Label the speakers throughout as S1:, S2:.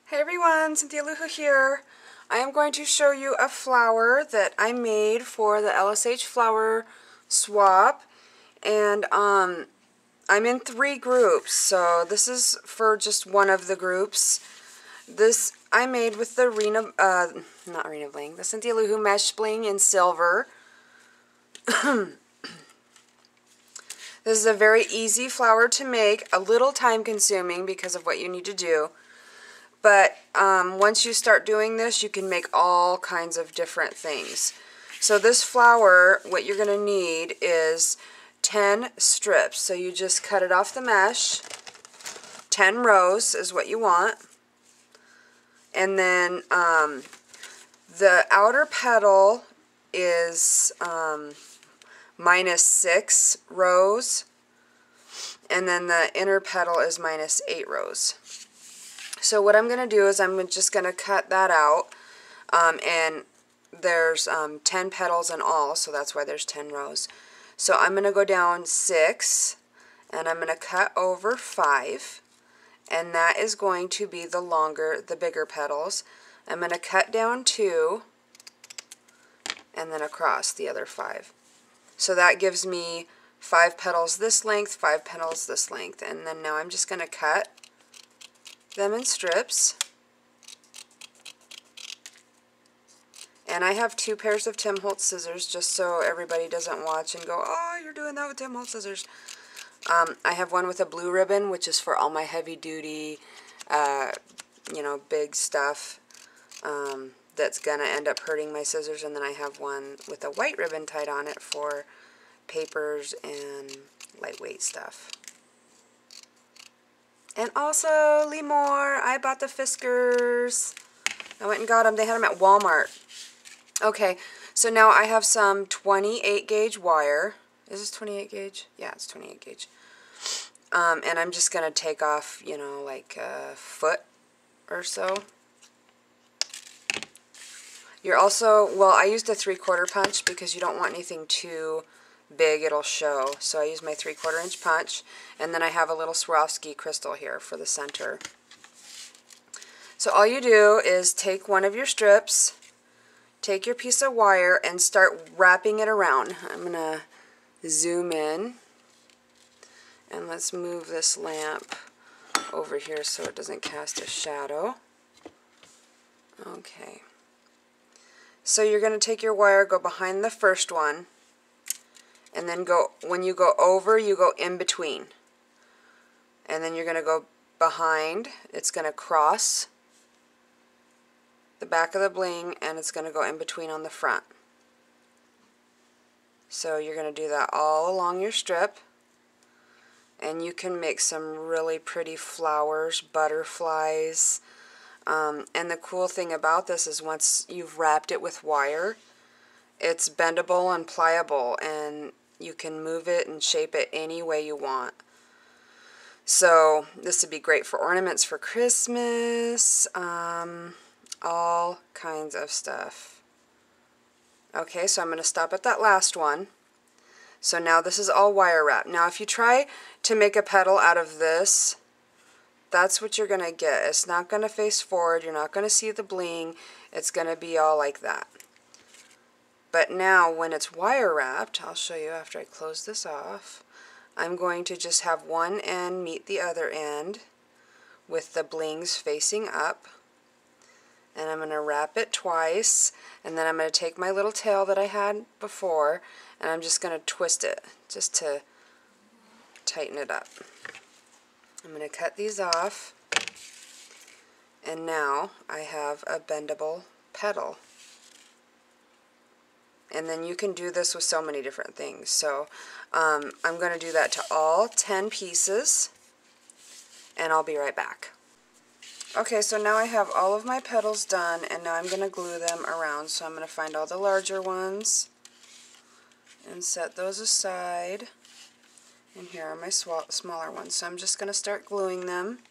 S1: Hey everyone, Cynthia Luhu here. I am going to show you a flower that I made for the LSH flower swap, and I'm in 3 groups, so this is for just one of the groups. This I made with the the Cynthia Luhu Mesh Bling in silver. This is a very easy flower to make, a little time consuming because of what you need to do. But once you start doing this, you can make all kinds of different things. So this flower, what you're going to need is 10 strips. So you just cut it off the mesh. 10 rows is what you want. And then the outer petal is -6 rows. And then the inner petal is -8 rows. So what I'm going to do is I'm just going to cut that out, and there's 10 petals in all, so that's why there's 10 rows. So I'm going to go down 6, and I'm going to cut over 5, and that is going to be the bigger petals. I'm going to cut down 2, and then across the other 5. So that gives me 5 petals this length, 5 petals this length, and then now I'm just going to cut them in strips. And I have 2 pairs of Tim Holtz scissors, just so everybody doesn't watch and go, oh, you're doing that with Tim Holtz scissors. I have one with a blue ribbon, which is for all my heavy duty, big stuff that's gonna end up hurting my scissors. And then I have one with a white ribbon tied on it for papers and lightweight stuff. And also, Lemore, I bought the Fiskars. I went and got them. They had them at Walmart. Okay, so now I have some 28 gauge wire. Is this 28 gauge? Yeah, it's 28 gauge. And I'm just going to take off, like a foot or so. You're also, well, I used a 3/4 punch because you don't want anything too big, it'll show. So I use my 3/4 inch punch, and then I have a little Swarovski crystal here for the center. So all you do is take one of your strips, take your piece of wire, and start wrapping it around. I'm going to zoom in, and let's move this lamp over here so it doesn't cast a shadow. Okay. So you're going to take your wire, go behind the first one, and then when you go over, you go in between. And then you're going to go behind. It's going to cross the back of the bling, and it's going to go in between on the front. So you're going to do that all along your strip. And you can make some really pretty flowers, butterflies. And the cool thing about this is once you've wrapped it with wire, it's bendable and pliable, and you can move it and shape it any way you want. So this would be great for ornaments for Christmas, all kinds of stuff. Okay, so I'm going to stop at that last one. So now this is all wire wrap. Now if you try to make a petal out of this, that's what you're going to get. It's not going to face forward. You're not going to see the bling. It's going to be all like that. But now when it's wire wrapped, I'll show you after I close this off, I'm going to just have one end meet the other end with the blings facing up. And I'm going to wrap it twice, and then I'm going to take my little tail that I had before, and I'm just going to twist it just to tighten it up. I'm going to cut these off, and now I have a bendable petal. And then you can do this with so many different things. So I'm going to do that to all 10 pieces, and I'll be right back. Okay, so now I have all of my petals done, and now I'm going to glue them around. So I'm going to find all the larger ones and set those aside. And here are my smaller ones. So I'm just going to start gluing them.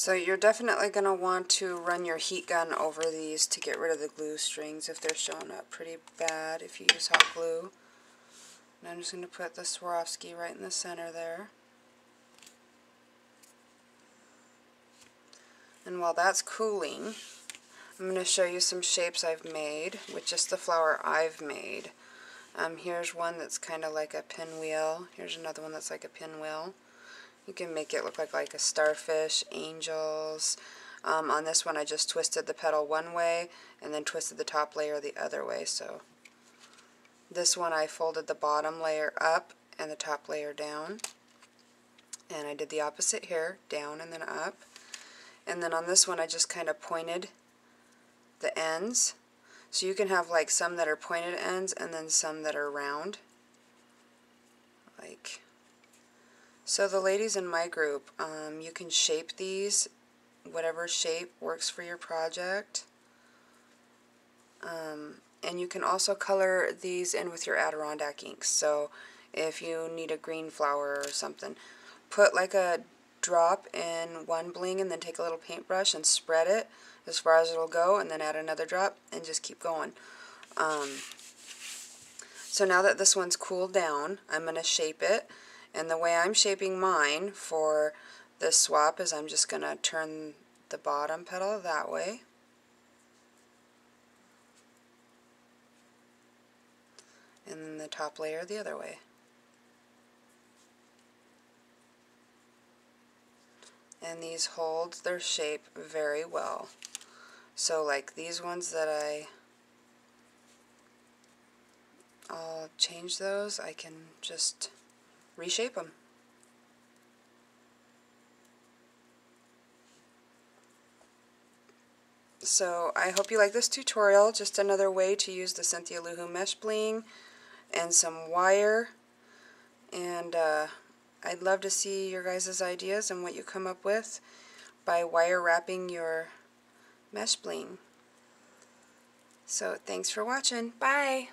S1: So you're definitely going to want to run your heat gun over these to get rid of the glue strings if they're showing up pretty bad if you use hot glue. And I'm just going to put the Swarovski right in the center there. And while that's cooling, I'm going to show you some shapes I've made with just the flower I've made. Here's one that's kind of like a pinwheel. Here's another one that's like a pinwheel. You can make it look like a starfish, angels. On this one I just twisted the petal one way and then twisted the top layer the other way. So this one I folded the bottom layer up and the top layer down. And I did the opposite here, down and then up. And then on this one I just kind of pointed the ends. So you can have like some that are pointed ends and then some that are round. Like so the ladies in my group, you can shape these, whatever shape works for your project. And you can also color these in with your Adirondack inks. So if you need a green flower or something, put like a drop in one bling and then take a little paintbrush and spread it as far as it'll go and then add another drop and just keep going. So now that this one's cooled down, I'm going to shape it. And the way I'm shaping mine for this swap is I'm just going to turn the bottom petal that way. And then the top layer the other way. And these hold their shape very well. So like these ones that I'll change those, I can just reshape them. So I hope you like this tutorial, just another way to use the Cynthia Luhu mesh bling and some wire. And I'd love to see your guys' ideas and what you come up with by wire wrapping your mesh bling. So thanks for watching. Bye!